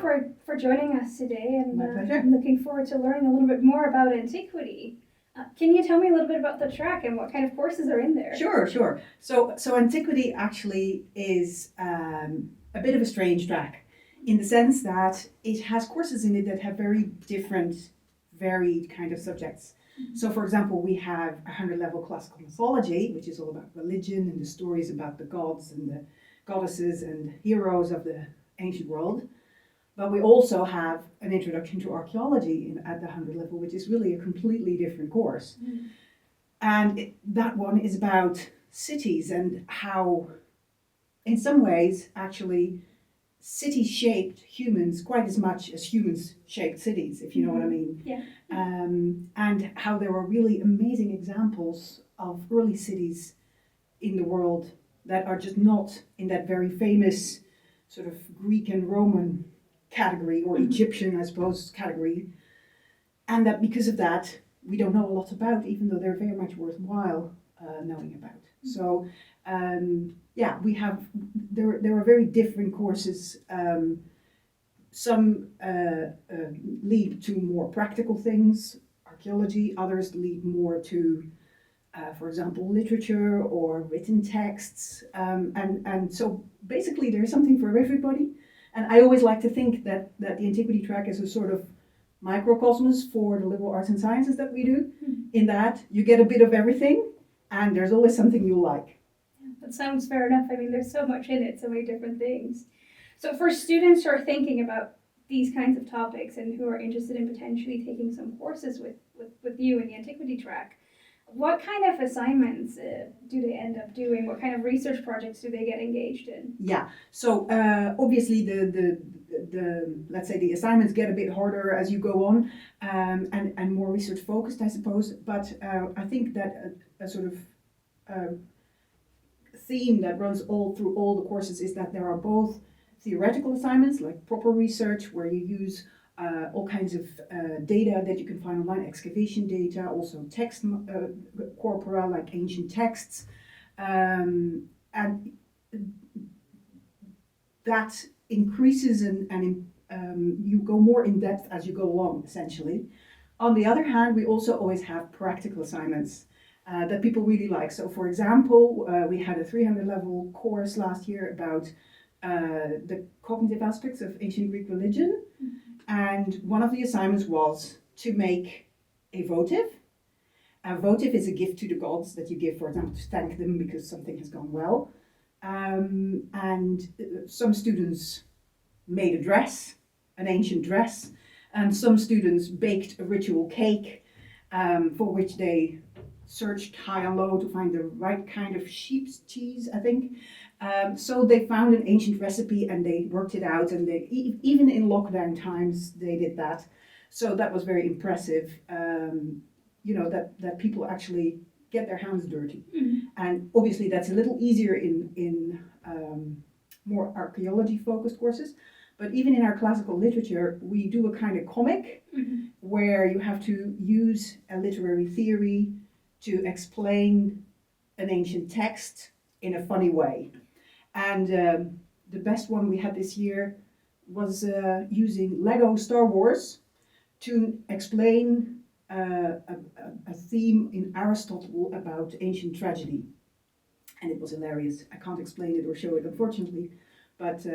for joining us today, and My pleasure. I'm looking forward to learning a little bit more about antiquity. Can you tell me a little bit about the track and what kind of courses are in there? Sure. So antiquity actually is a bit of a strange track in the sense that it has courses in it that have very different, varied kind of subjects. So, for example, we have a 100-level classical mythology, which is all about religion and the stories about the gods and the goddesses and heroes of the ancient world. But we also have an introduction to archaeology at the 100 level, which is really a completely different course. And that one is about cities and how, in some ways, actually, cities shaped humans quite as much as humans shaped cities, if you know what I mean. Yeah. And how there were really amazing examples of early cities in the world that are just not in that very famous sort of Greek and Roman category, or Egyptian, I suppose, category. And that because of that, we don't know a lot about, even though they're very much worthwhile knowing about. So, we have, there are very different courses. Some lead to more practical things, archaeology, others lead more to, for example, literature or written texts. And so basically there's something for everybody. And I always like to think that the antiquity track is a sort of microcosmos for the liberal arts and sciences that we do, in that you get a bit of everything and there's always something you like. That sounds fair enough. I mean, there's so much in it, so many different things. So for students who are thinking about these kinds of topics and who are interested in potentially taking some courses with you in the antiquity track, what kind of assignments do they end up doing? What kind of research projects do they get engaged in? Yeah, so obviously the let's say the assignments get a bit harder as you go on, and more research focused, I suppose. But I think that a sort of theme that runs all through all the courses is that there are both theoretical assignments, like proper research, where you use all kinds of data that you can find online, excavation data, also text corpora, like ancient texts, and that increases and you go more in depth as you go along, essentially. On the other hand, we also always have practical assignments that people really like. So, for example, we had a 300-level course last year about the cognitive aspects of ancient Greek religion. And one of the assignments was to make a votive. A votive is a gift to the gods that you give, for example, to thank them because something has gone well. And some students made a dress, an ancient dress, and some students baked a ritual cake for which they searched high and low to find the right kind of sheep's cheese, I think. So they found an ancient recipe and they worked it out, and they even in lockdown times they did that. So that was very impressive. That people actually get their hands dirty, and obviously that's a little easier in more archaeology focused courses. But even in our classical literature, we do a kind of comic where you have to use a literary theory to explain an ancient text in a funny way. And the best one we had this year was using Lego Star Wars to explain a theme in Aristotle about ancient tragedy. And it was hilarious. I can't explain it or show it, unfortunately. But,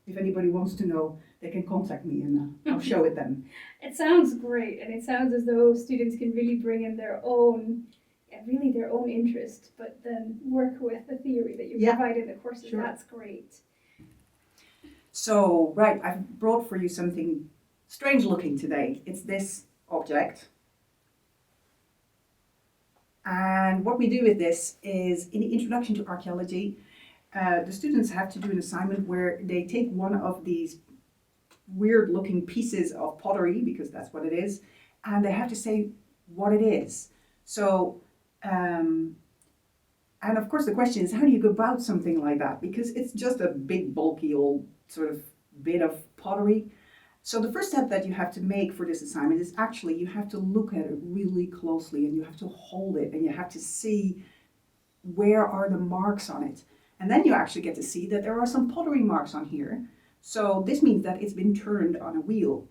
if anybody wants to know, they can contact me and I'll show it them. It sounds great, and it sounds as though students can really bring in their own interest, but then work with the theory that you provide in the courses. Sure. That's great. So, right, I've brought for you something strange looking today. It's this object. And what we do with this is, in the introduction to archaeology, the students have to do an assignment where they take one of these weird looking pieces of pottery, because that's what it is, and they have to say what it is. So, and of course the question is, how do you go about something like that? Because it's just a big bulky old sort of bit of pottery. So the first step that you have to make for this assignment is actually you have to look at it really closely, and you have to hold it, and you have to see where are the marks on it. And then you actually get to see that there are some pottery marks on here. So this means that it's been turned on a wheel.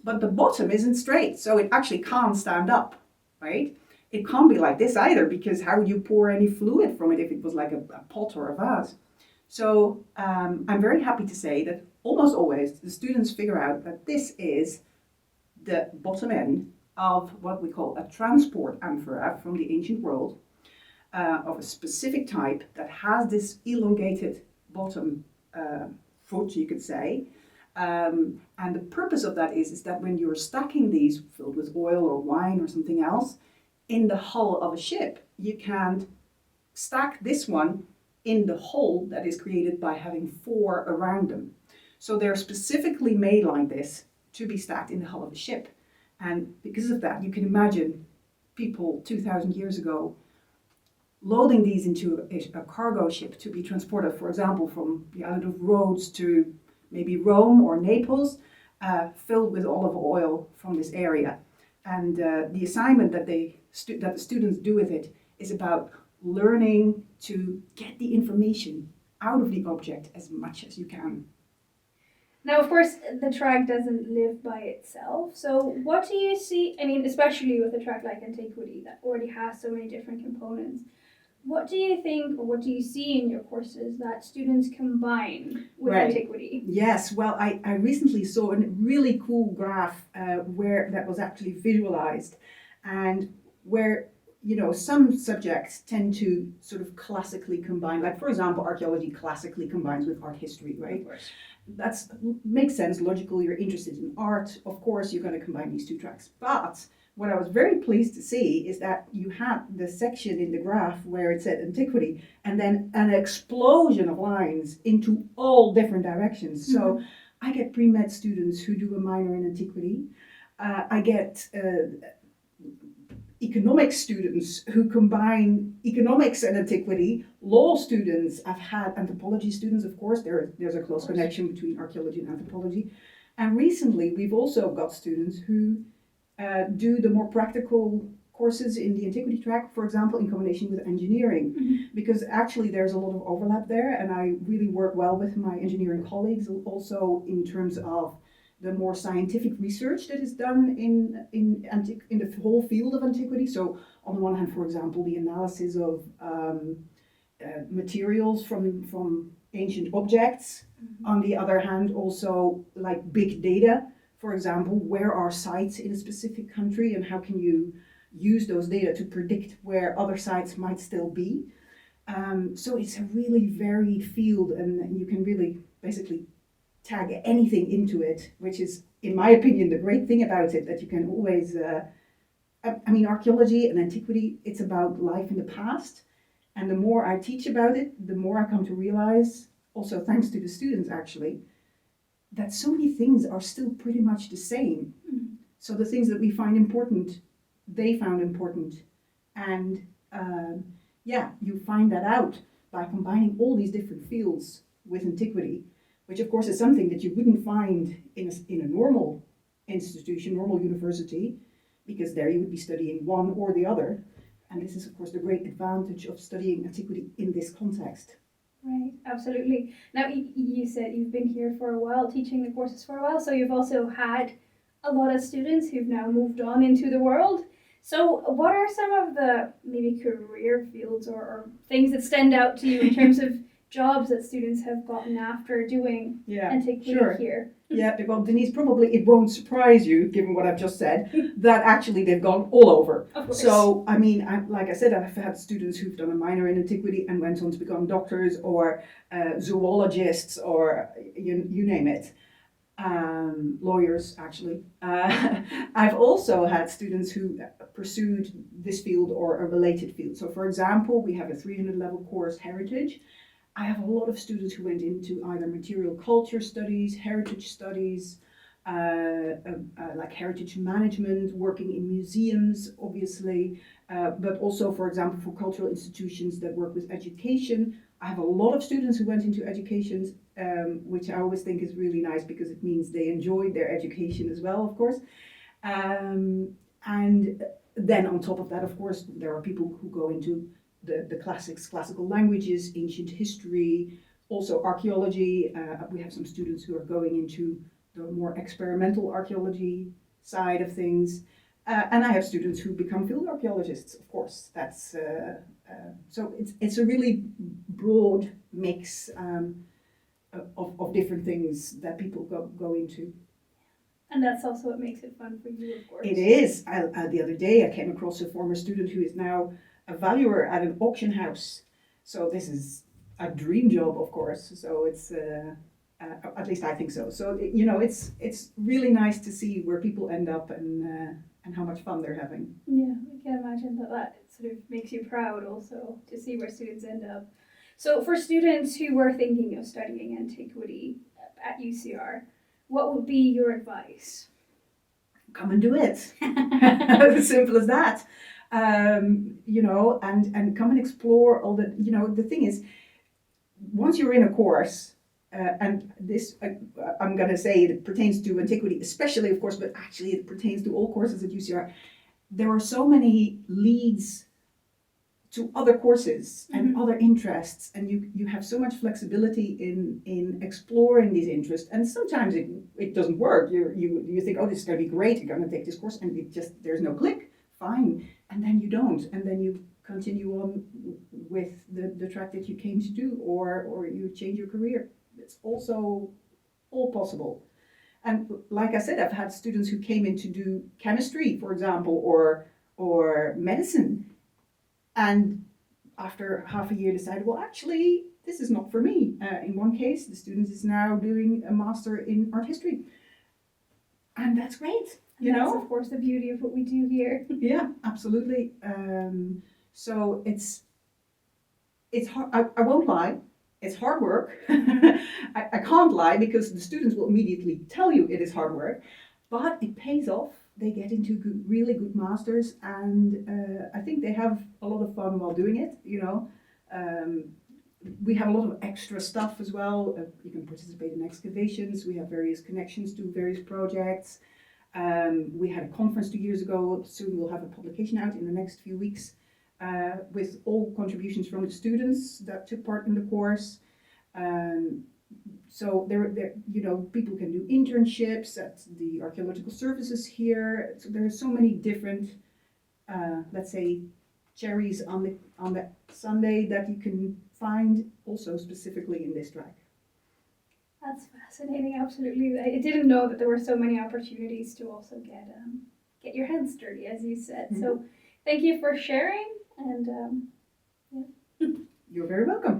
But the bottom isn't straight, so it actually can't stand up, right? It can't be like this either, because how would you pour any fluid from it if it was like a pot or a vase? So I'm very happy to say that almost always the students figure out that this is the bottom end of what we call a transport amphora from the ancient world, of a specific type that has this elongated bottom foot, you could say. And the purpose of that is that when you're stacking these filled with oil or wine or something else in the hull of a ship, you can stack this one in the hole that is created by having four around them. So they're specifically made like this to be stacked in the hull of a ship. And because of that, you can imagine people 2,000 years ago loading these into a cargo ship to be transported, for example, from the island of Rhodes to maybe Rome or Naples, filled with olive oil from this area. And the assignment that the students do with it is about learning to get the information out of the object as much as you can. Now, of course, the track doesn't live by itself. So what do you see, I mean, especially with a track like Antiquity that already has so many different components, what do you think, or what do you see in your courses that students combine with Antiquity? Yes, well, I recently saw a really cool graph where that was actually visualized, and where, you know, some subjects tend to sort of classically combine, like for example, archaeology classically combines with art history, right? Of course. That makes sense, logical, you're interested in art, of course you're going to combine these two tracks. But what I was very pleased to see is that you had the section in the graph where it said Antiquity, and then an explosion of lines into all different directions. Mm-hmm. So I get pre-med students who do a minor in Antiquity. I get economics students who combine economics and antiquity, law students. I've had anthropology students, of course. There's a close connection between archaeology and anthropology. And recently, we've also got students who do the more practical courses in the antiquity track, for example, in combination with engineering, mm-hmm. because actually there's a lot of overlap there, and I really work well with my engineering colleagues also in terms of the more scientific research that is done in the whole field of antiquity. So on the one hand, for example, the analysis of materials from ancient objects. Mm-hmm. On the other hand, also like big data. For example, where are sites in a specific country and how can you use those data to predict where other sites might still be. So it's a really varied field, and you can really basically tag anything into it, which is, in my opinion, the great thing about it, that you can always, I mean, archaeology and antiquity, it's about life in the past. And the more I teach about it, the more I come to realize, also thanks to the students actually, that so many things are still pretty much the same. Mm-hmm. So the things that we find important, they found important. And you find that out by combining all these different fields with antiquity, which of course is something that you wouldn't find in a normal institution, normal university, because there you would be studying one or the other. And this is of course the great advantage of studying antiquity in this context. Right, absolutely. Now, you said you've been here for a while, teaching the courses for a while, so you've also had a lot of students who've now moved on into the world. So what are some of the maybe career fields or things that stand out to you in terms of jobs that students have gotten after doing antiquity here? Yeah, well, Denise, probably it won't surprise you, given what I've just said, that actually they've gone all over. Of course. So, I mean, like I said, I've had students who've done a minor in antiquity and went on to become doctors or zoologists or you name it. Lawyers, actually. I've also had students who pursued this field or a related field. So, for example, we have a 300 level course, Heritage. I have a lot of students who went into either material culture studies, heritage studies, like heritage management, working in museums, obviously, but also, for example, for cultural institutions that work with education. I have a lot of students who went into education, which I always think is really nice because it means they enjoyed their education as well, of course. And then on top of that, of course, there are people who go into the classics, classical languages, ancient history, Also archaeology, we have some students who are going into the more experimental archaeology side of things. And I have students who become field archaeologists, of course. That's so it's a really broad mix of different things that people go into. And that's also what makes it fun for you, of course. It is. The other day I came across a former student who is now a valuer at an auction house. So this is a dream job, of course. So it's at least I think so. So you know, it's really nice to see where people end up and how much fun they're having. Yeah, I can imagine that sort of makes you proud also to see where students end up. So for students who were thinking of studying antiquity at UCR, what would be your advice? Come and do it. As simple as that. You know, and come and explore all the, you know, the thing is, once you're in a course, and this, I'm going to say it pertains to antiquity, especially, of course, but actually it pertains to all courses at UCR. There are so many leads to other courses and other interests, and you have so much flexibility in exploring these interests. And sometimes it doesn't work. You think, oh, this is going to be great. You're going to take this course, and there's no click. Fine, and then you don't, and then you continue on with the track that you came to do, or you change your career. It's also all possible. And like I said, I've had students who came in to do chemistry, for example, or medicine, and after half a year decided, well, actually, this is not for me. In one case, the student is now doing a master in art history, and that's great. You know, of course, the beauty of what we do here. Yeah, absolutely. So it's hard. I won't lie. It's hard work. I can't lie because the students will immediately tell you it is hard work, but it pays off. They get into really good masters, and I think they have a lot of fun while doing it. You know, we have a lot of extra stuff as well. You can participate in excavations. We have various connections to various projects. We had a conference 2 years ago. Soon we'll have a publication out in the next few weeks with all contributions from the students that took part in the course. So there, you know, people can do internships at the archaeological services here. So there are so many different, let's say, cherries on the sundae that you can find also specifically in this track. That's fascinating, absolutely. I didn't know that there were so many opportunities to also get your hands dirty, as you said. So thank you for sharing, and You're very welcome.